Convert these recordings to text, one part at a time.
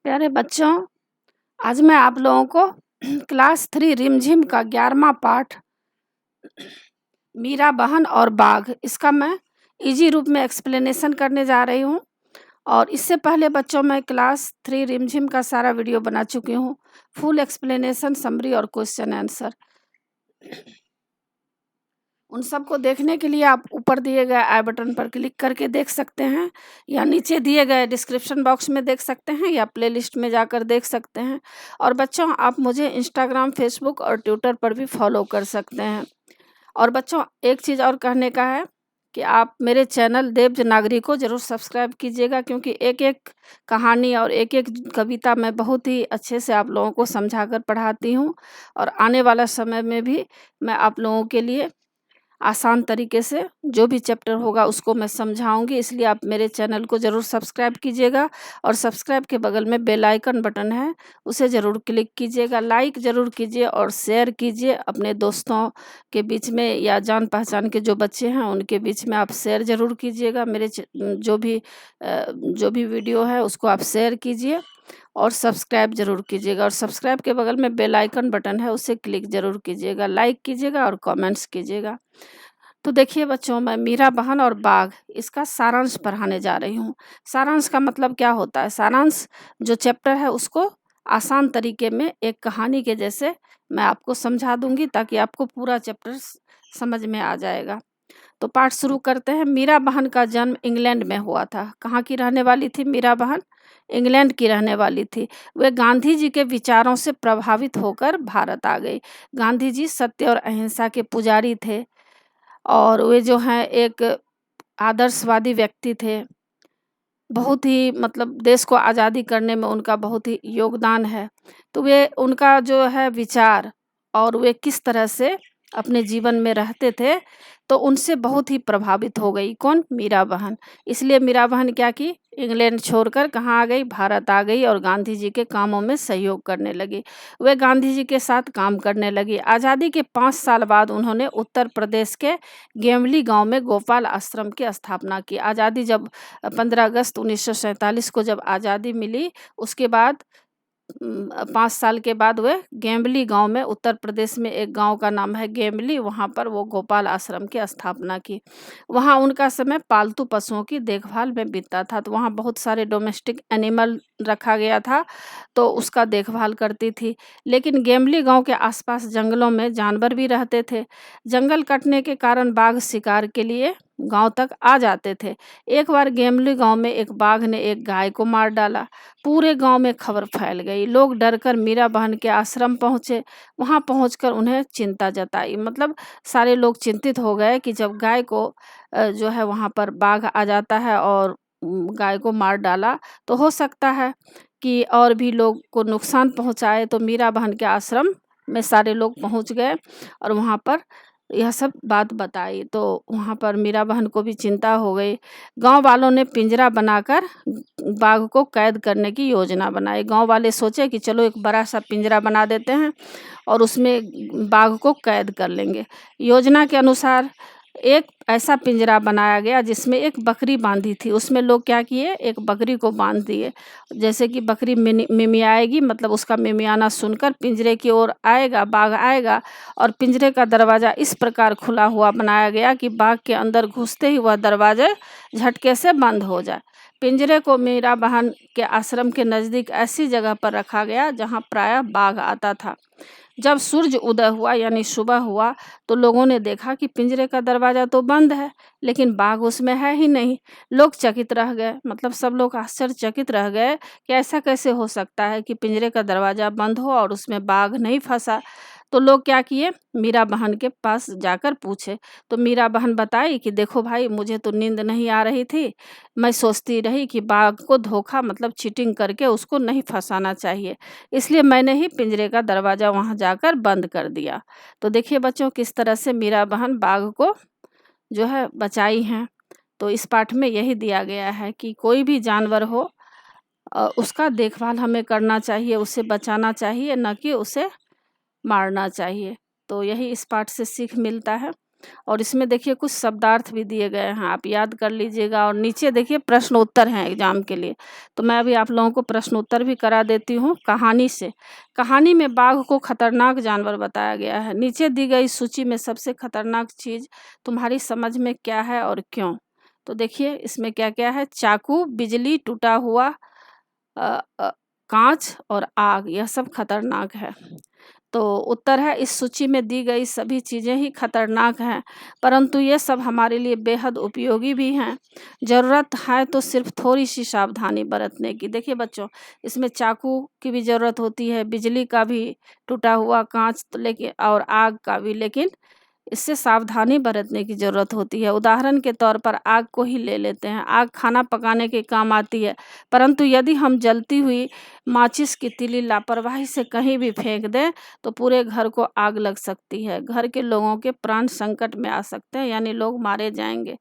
प्यारे बच्चों, आज मैं आप लोगों को क्लास 3 रिमझिम का 11वां पाठ मीरा बहन और बाघ इसका मैं इजी रूप में एक्सप्लेनेशन करने जा रही हूँ। और इससे पहले बच्चों मैं क्लास 3 रिमझिम का सारा वीडियो बना चुकी हूँ, फुल एक्सप्लेनेशन, समरी और क्वेश्चन आंसर। उन सबको देखने के लिए आप ऊपर दिए गए आई बटन पर क्लिक करके देख सकते हैं, या नीचे दिए गए डिस्क्रिप्शन बॉक्स में देख सकते हैं, या प्लेलिस्ट में जाकर देख सकते हैं। और बच्चों, आप मुझे इंस्टाग्राम, फेसबुक और ट्विटर पर भी फॉलो कर सकते हैं। और बच्चों, एक चीज़ और कहने का है कि आप मेरे चैनल देव्ज नागरी को ज़रूर सब्सक्राइब कीजिएगा, क्योंकि एक एक कहानी और एक एक कविता मैं बहुत ही अच्छे से आप लोगों को समझाकर पढ़ाती हूँ। और आने वाला समय में भी मैं आप लोगों के लिए आसान तरीके से जो भी चैप्टर होगा उसको मैं समझाऊंगी, इसलिए आप मेरे चैनल को ज़रूर सब्सक्राइब कीजिएगा। और सब्सक्राइब के बगल में बेल आइकन बटन है, उसे ज़रूर क्लिक कीजिएगा, लाइक ज़रूर कीजिए और शेयर कीजिए अपने दोस्तों के बीच में, या जान पहचान के जो बच्चे हैं उनके बीच में आप शेयर ज़रूर कीजिएगा। मेरे जो भी वीडियो है उसको आप शेयर कीजिए और सब्सक्राइब ज़रूर कीजिएगा। और सब्सक्राइब के बगल में बेल आइकन बटन है, उसे क्लिक ज़रूर कीजिएगा, लाइक कीजिएगा और कमेंट्स कीजिएगा। तो देखिए बच्चों, मैं मीरा बहन और बाघ इसका सारांश पढ़ाने जा रही हूँ। सारांश का मतलब क्या होता है? सारांश जो चैप्टर है उसको आसान तरीके में एक कहानी के जैसे मैं आपको समझा दूंगी, ताकि आपको पूरा चैप्टर समझ में आ जाएगा। तो पाठ शुरू करते हैं। मीरा बहन का जन्म इंग्लैंड में हुआ था। कहाँ की रहने वाली थी मीरा बहन? इंग्लैंड की रहने वाली थी। वे गांधी जी के विचारों से प्रभावित होकर भारत आ गई। गांधी जी सत्य और अहिंसा के पुजारी थे, और वे जो हैं एक आदर्शवादी व्यक्ति थे। बहुत ही मतलब देश को आज़ादी करने में उनका बहुत ही योगदान है। तो वे उनका जो है विचार और वे किस तरह से अपने जीवन में रहते थे, तो उनसे बहुत ही प्रभावित हो गई। कौन? मीरा बहन। इसलिए मीरा बहन क्या की? इंग्लैंड छोड़कर कहाँ आ गई? भारत आ गई और गांधी जी के कामों में सहयोग करने लगी। वे गांधी जी के साथ काम करने लगी। आज़ादी के 5 साल बाद उन्होंने उत्तर प्रदेश के गेमली गांव में गोपाल आश्रम की स्थापना की। आज़ादी जब 15 अगस्त 1947 को जब आज़ादी मिली, उसके बाद 5 साल के बाद वे गेमली गांव में, उत्तर प्रदेश में एक गांव का नाम है गेमली, वहां पर वो गोपाल आश्रम की स्थापना की। वहां उनका समय पालतू पशुओं की देखभाल में बीतता था। तो वहां बहुत सारे डोमेस्टिक एनिमल रखा गया था, तो उसका देखभाल करती थी। लेकिन गेमली गांव के आसपास जंगलों में जानवर भी रहते थे। जंगल कटने के कारण बाघ शिकार के लिए गांव तक आ जाते थे। एक बार गेमली गांव में एक बाघ ने एक गाय को मार डाला। पूरे गांव में खबर फैल गई। लोग डरकर मीरा बहन के आश्रम पहुंचे। वहां पहुंचकर उन्हें चिंता जताई। मतलब सारे लोग चिंतित हो गए कि जब गाय को जो है वहां पर बाघ आ जाता है और गाय को मार डाला, तो हो सकता है कि और भी लोग को नुकसान पहुंचाए। तो मीरा बहन के आश्रम में सारे लोग पहुंच गए और वहां पर यह सब बात बताई। तो वहाँ पर मीरा बहन को भी चिंता हो गई। गांव वालों ने पिंजरा बनाकर बाघ को कैद करने की योजना बनाई। गांव वाले सोचे कि चलो एक बड़ा सा पिंजरा बना देते हैं और उसमें बाघ को कैद कर लेंगे। योजना के अनुसार एक ऐसा पिंजरा बनाया गया जिसमें एक बकरी बांधी थी। उसमें लोग क्या किए? एक बकरी को बांध दिए। जैसे कि बकरी मिमियाएगी, मतलब उसका मिमियाना सुनकर पिंजरे की ओर आएगा, बाघ आएगा, और पिंजरे का दरवाज़ा इस प्रकार खुला हुआ बनाया गया कि बाघ के अंदर घुसते ही वह दरवाजे झटके से बंद हो जाए। पिंजरे को मीरा बहन के आश्रम के नज़दीक ऐसी जगह पर रखा गया जहाँ प्रायः बाघ आता था। जब सूर्य उदय हुआ यानी सुबह हुआ, तो लोगों ने देखा कि पिंजरे का दरवाज़ा तो बंद है, लेकिन बाघ उसमें है ही नहीं। लोग चकित रह गए, मतलब सब लोग आश्चर्यचकित रह गए कि ऐसा कैसे हो सकता है कि पिंजरे का दरवाज़ा बंद हो और उसमें बाघ नहीं फंसा। तो लोग क्या किए? मीरा बहन के पास जाकर पूछे। तो मीरा बहन बताई कि देखो भाई, मुझे तो नींद नहीं आ रही थी। मैं सोचती रही कि बाघ को धोखा, मतलब चीटिंग करके उसको नहीं फंसाना चाहिए, इसलिए मैंने ही पिंजरे का दरवाज़ा वहां जाकर बंद कर दिया। तो देखिए बच्चों, किस तरह से मीरा बहन बाघ को जो है बचाई हैं। तो इस पाठ में यही दिया गया है कि कोई भी जानवर हो, उसका देखभाल हमें करना चाहिए, उसे बचाना चाहिए, न कि उसे मारना चाहिए। तो यही इस पाठ से सीख मिलता है। और इसमें देखिए कुछ शब्दार्थ भी दिए गए हैं, आप याद कर लीजिएगा। और नीचे देखिए प्रश्न उत्तर हैं एग्जाम के लिए। तो मैं अभी आप लोगों को प्रश्न उत्तर भी करा देती हूँ कहानी से। कहानी में बाघ को खतरनाक जानवर बताया गया है। नीचे दी गई सूची में सबसे खतरनाक चीज तुम्हारी समझ में क्या है और क्यों? तो देखिए इसमें क्या क्या है। चाकू, बिजली, टूटा हुआ कांच और आग, यह सब खतरनाक है। तो उत्तर है, इस सूची में दी गई सभी चीज़ें ही खतरनाक हैं, परंतु ये सब हमारे लिए बेहद उपयोगी भी हैं। ज़रूरत है तो सिर्फ थोड़ी सी सावधानी बरतने की। देखिए बच्चों, इसमें चाकू की भी ज़रूरत होती है, बिजली का भी, टूटा हुआ कांच तो लेकिन और आग का भी, लेकिन इससे सावधानी बरतने की ज़रूरत होती है। उदाहरण के तौर पर आग को ही ले लेते हैं। आग खाना पकाने के काम आती है, परंतु यदि हम जलती हुई माचिस की तीली लापरवाही से कहीं भी फेंक दें तो पूरे घर को आग लग सकती है। घर के लोगों के प्राण संकट में आ सकते हैं, यानी लोग मारे जाएंगे।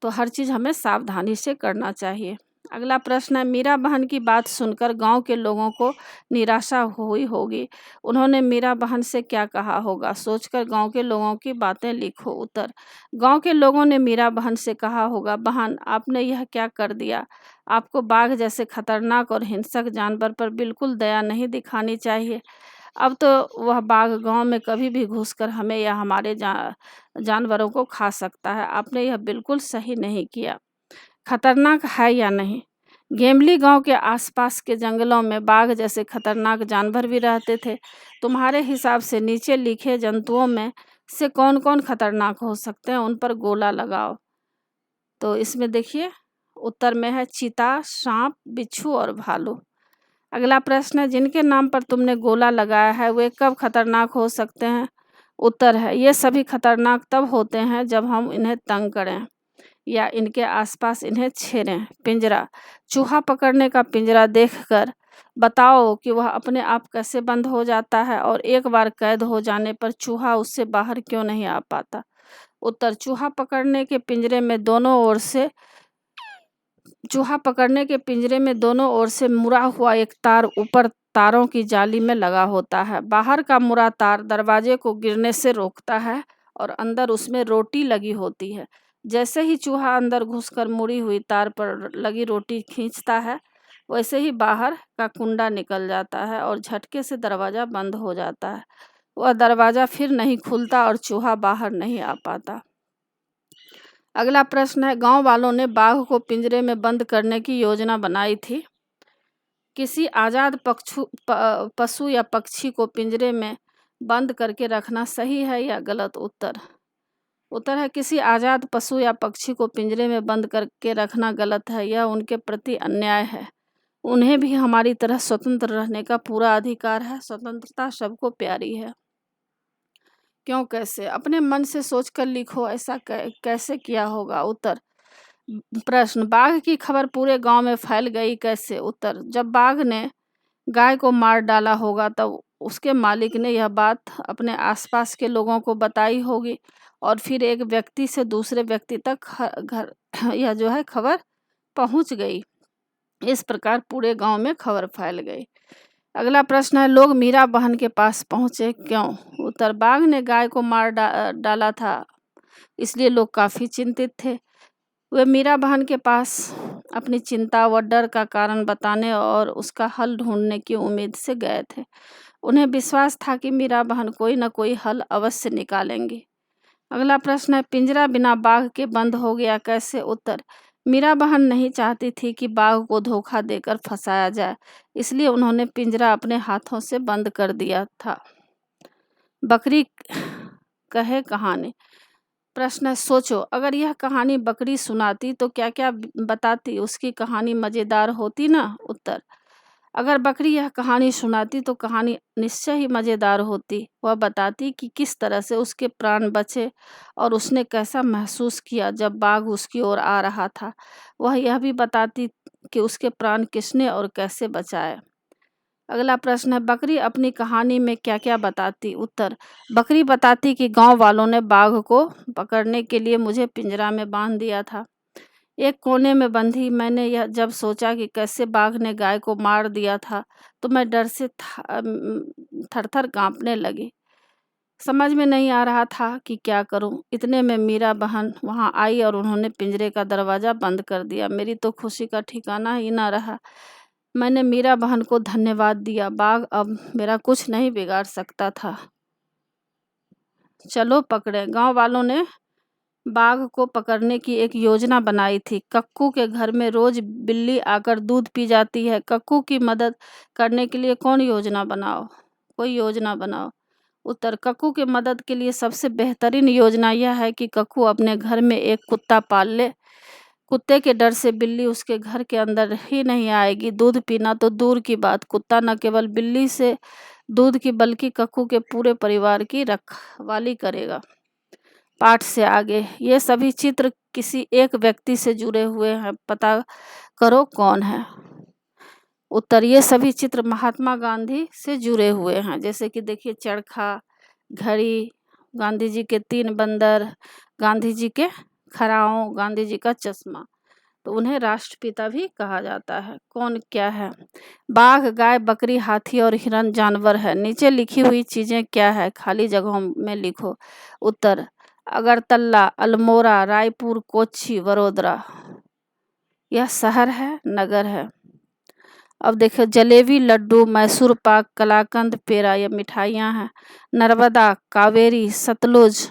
तो हर चीज़ हमें सावधानी से करना चाहिए। अगला प्रश्न है, मीरा बहन की बात सुनकर गांव के लोगों को निराशा हुई होगी। उन्होंने मीरा बहन से क्या कहा होगा? सोचकर गांव के लोगों की बातें लिखो। उत्तर, गांव के लोगों ने मीरा बहन से कहा होगा, बहन आपने यह क्या कर दिया? आपको बाघ जैसे खतरनाक और हिंसक जानवर पर बिल्कुल दया नहीं दिखानी चाहिए। अब तो वह बाघ गांव में कभी भी घुसकर हमें या हमारे जानवरों को खा सकता है। आपने यह बिल्कुल सही नहीं किया। खतरनाक है या नहीं? गेमली गांव के आसपास के जंगलों में बाघ जैसे खतरनाक जानवर भी रहते थे। तुम्हारे हिसाब से नीचे लिखे जंतुओं में से कौन कौन खतरनाक हो सकते हैं, उन पर गोला लगाओ। तो इसमें देखिए उत्तर में है चीता, सांप, बिच्छू और भालू। अगला प्रश्न है, जिनके नाम पर तुमने गोला लगाया है वे कब खतरनाक हो सकते हैं? उत्तर है, ये सभी खतरनाक तब होते हैं जब हम इन्हें तंग करें या इनके आसपास इन्हें छेड़ें। पिंजरा, चूहा पकड़ने का पिंजरा देखकर बताओ कि वह अपने आप कैसे बंद हो जाता है और एक बार कैद हो जाने पर चूहा उससे बाहर क्यों नहीं आ पाता? उत्तर, चूहा पकड़ने के पिंजरे में दोनों ओर से मुड़ा हुआ एक तार ऊपर तारों की जाली में लगा होता है। बाहर का मुड़ा तार दरवाजे को गिरने से रोकता है और अंदर उसमें रोटी लगी होती है। जैसे ही चूहा अंदर घुसकर मुड़ी हुई तार पर लगी रोटी खींचता है, वैसे ही बाहर का कुंडा निकल जाता है और झटके से दरवाज़ा बंद हो जाता है। वह दरवाज़ा फिर नहीं खुलता और चूहा बाहर नहीं आ पाता। अगला प्रश्न है, गांव वालों ने बाघ को पिंजरे में बंद करने की योजना बनाई थी। किसी आज़ाद पशु या पक्षी को पिंजरे में बंद करके रखना सही है या गलत? उत्तर है, किसी आज़ाद पशु या पक्षी को पिंजरे में बंद करके रखना गलत है। यह उनके प्रति अन्याय है। उन्हें भी हमारी तरह स्वतंत्र रहने का पूरा अधिकार है। स्वतंत्रता सबको प्यारी है। क्यों, कैसे? अपने मन से सोचकर लिखो, ऐसा कैसे किया होगा? उत्तर, प्रश्न, बाघ की खबर पूरे गांव में फैल गई कैसे? उत्तर, जब बाघ ने गाय को मार डाला होगा तब उसके मालिक ने यह बात अपने आसपास के लोगों को बताई होगी और फिर एक व्यक्ति से दूसरे व्यक्ति तक घर यह जो है खबर पहुंच गई। इस प्रकार पूरे गांव में खबर फैल गई। अगला प्रश्न है, लोग मीरा बहन के पास पहुंचे क्यों? उत्तर, बाघ ने गाय को मार डाला था, इसलिए लोग काफ़ी चिंतित थे। वे मीरा बहन के पास अपनी चिंता व डर का कारण बताने और उसका हल ढूंढने की उम्मीद से गए थे। उन्हें विश्वास था कि मीरा बहन कोई न कोई हल अवश्य निकालेंगी। अगला प्रश्न है, पिंजरा बिना बाघ के बंद हो गया कैसे? उत्तर, मीरा बहन नहीं चाहती थी कि बाघ को धोखा देकर फंसाया जाए, इसलिए उन्होंने पिंजरा अपने हाथों से बंद कर दिया था। बकरी कहे कहानी। प्रश्न है, सोचो अगर यह कहानी बकरी सुनाती तो क्या क्या बताती? उसकी कहानी मज़ेदार होती ना? उत्तर, अगर बकरी यह कहानी सुनाती तो कहानी निश्चय ही मज़ेदार होती। वह बताती कि किस तरह से उसके प्राण बचे और उसने कैसा महसूस किया जब बाघ उसकी ओर आ रहा था। वह यह भी बताती कि उसके प्राण किसने और कैसे बचाए। अगला प्रश्न है, बकरी अपनी कहानी में क्या क्या बताती? उत्तर, बकरी बताती कि गांव वालों ने बाघ को पकड़ने के लिए मुझे पिंजरा में बांध दिया था। एक कोने में बंधी मैंने यह जब सोचा कि कैसे बाघ ने गाय को मार दिया था तो मैं डर से थर थर कांपने लगी। समझ में नहीं आ रहा था कि क्या करूं। इतने में मीरा बहन वहां आई और उन्होंने पिंजरे का दरवाज़ा बंद कर दिया। मेरी तो खुशी का ठिकाना ही ना रहा। मैंने मीरा बहन को धन्यवाद दिया। बाघ अब मेरा कुछ नहीं बिगाड़ सकता था। चलो पकड़े। गांव वालों ने बाघ को पकड़ने की एक योजना बनाई थी। कक्कू के घर में रोज बिल्ली आकर दूध पी जाती है। कक्कू की मदद करने के लिए कोई योजना बनाओ। उत्तर: कक्कू की मदद के लिए सबसे बेहतरीन योजना यह है कि कक्कू अपने घर में एक कुत्ता पाल ले। कुत्ते के डर से बिल्ली उसके घर के अंदर ही नहीं आएगी। दूध पीना तो दूर की बात, कुत्ता न केवल बिल्ली से दूध की बल्कि कक्कू के पूरे परिवार की रखवाली करेगा। पाठ से आगे, ये सभी चित्र किसी एक व्यक्ति से जुड़े हुए हैं। पता करो कौन है। उत्तर: ये सभी चित्र महात्मा गांधी से जुड़े हुए हैं। जैसे कि देखिए, चरखा, घड़ी, गांधी जी के 3 बंदर, गांधी जी के खराओं, गांधी जी का चश्मा। तो उन्हें राष्ट्रपिता भी कहा जाता है। कौन क्या है? बाघ, गाय, बकरी, हाथी और हिरन जानवर है। नीचे लिखी हुई चीजें क्या है? खाली जगहों में लिखो। उत्तर: अगरतला, अल्मोड़ा, रायपुर, कोच्चि, वडोदरा। यह शहर है, नगर है। अब देखो, जलेबी, लड्डू, मैसूर पाक, कलाकंद, पेड़ा, ये मिठाइयाँ हैं। नर्मदा, कावेरी, सतलुज,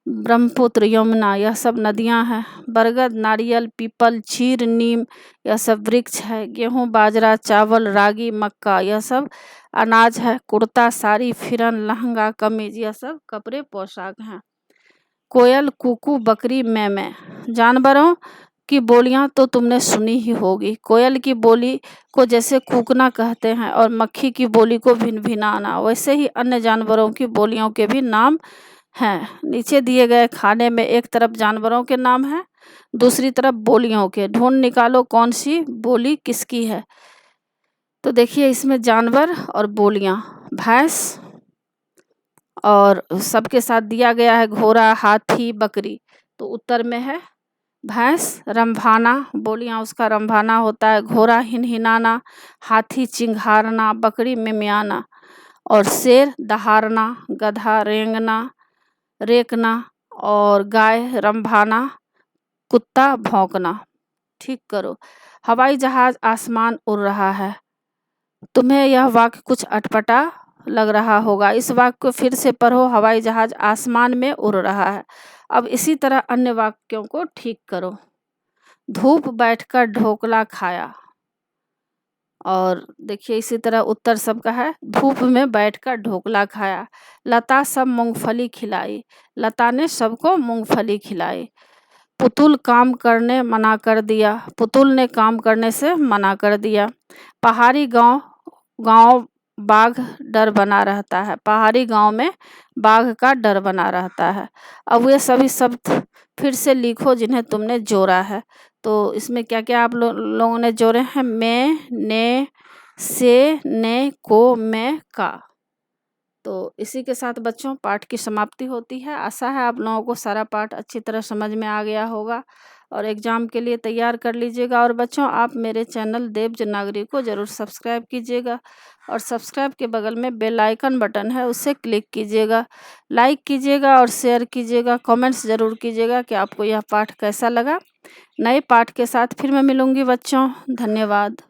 ब्रह्मपुत्र, यमुना, यह सब नदियां हैं। बरगद, नारियल, पीपल, चीर, नीम, यह सब वृक्ष है। गेहूं, बाजरा, चावल, रागी, मक्का, यह सब अनाज है। कुर्ता, साड़ी, फिरन, लहंगा, कमीज, यह सब कपड़े पोशाक हैं। कोयल, कुकू, बकरी, मैमे। जानवरों की बोलियां तो तुमने सुनी ही होगी। कोयल की बोली को जैसे कूकना कहते हैं और मक्खी की बोली को भिनभिनाना, वैसे ही अन्य जानवरों की बोलियों के भी नाम हैं। नीचे दिए गए खाने में एक तरफ जानवरों के नाम हैं, दूसरी तरफ बोलियों के। ढूंढ निकालो कौन सी बोली किसकी है। तो देखिए, इसमें जानवर और बोलियां, भैंस, और सबके साथ दिया गया है घोड़ा, हाथी, बकरी। तो उत्तर में है भैंस, रंभाना, बोलियां उसका रंभाना होता है। घोड़ा हिनहिनाना, हाथी चिंघारना, बकरी मिमियाना, और शेर दहाड़ना, गधा रेंगना रेकना, और गाय रंभाना, कुत्ता भौंकना। ठीक करो। हवाई जहाज आसमान उड़ रहा है। तुम्हें यह वाक्य कुछ अटपटा लग रहा होगा। इस वाक्य को फिर से पढ़ो। हवाई जहाज आसमान में उड़ रहा है। अब इसी तरह अन्य वाक्यों को ठीक करो। धूप बैठकर ढोकला खाया। और देखिए, इसी तरह उत्तर सबका है। धूप में बैठकर ढोकला खाया। लता सब मूंगफली खिलाई। लता ने सबको मूंगफली खिलाई। पुतुल काम करने मना कर दिया। पुतुल ने काम करने से मना कर दिया। पहाड़ी गांव बाघ डर बना रहता है। पहाड़ी गांव में बाघ का डर बना रहता है। अब ये सभी शब्द फिर से लिखो जिन्हें तुमने जोड़ा है। तो इसमें क्या क्या आप लोगों ने जोड़े हैं? मैं, ने, से, ने, को, मैं, का। तो इसी के साथ बच्चों पाठ की समाप्ति होती है। आशा है आप लोगों को सारा पाठ अच्छी तरह समझ में आ गया होगा और एग्ज़ाम के लिए तैयार कर लीजिएगा। और बच्चों, आप मेरे चैनल देव नागरिक को ज़रूर सब्सक्राइब कीजिएगा और सब्सक्राइब के बगल में बेल आइकन बटन है, उसे क्लिक कीजिएगा। लाइक कीजिएगा और शेयर कीजिएगा। कमेंट्स ज़रूर कीजिएगा कि आपको यह पाठ कैसा लगा। नए पाठ के साथ फिर मैं मिलूँगी बच्चों। धन्यवाद।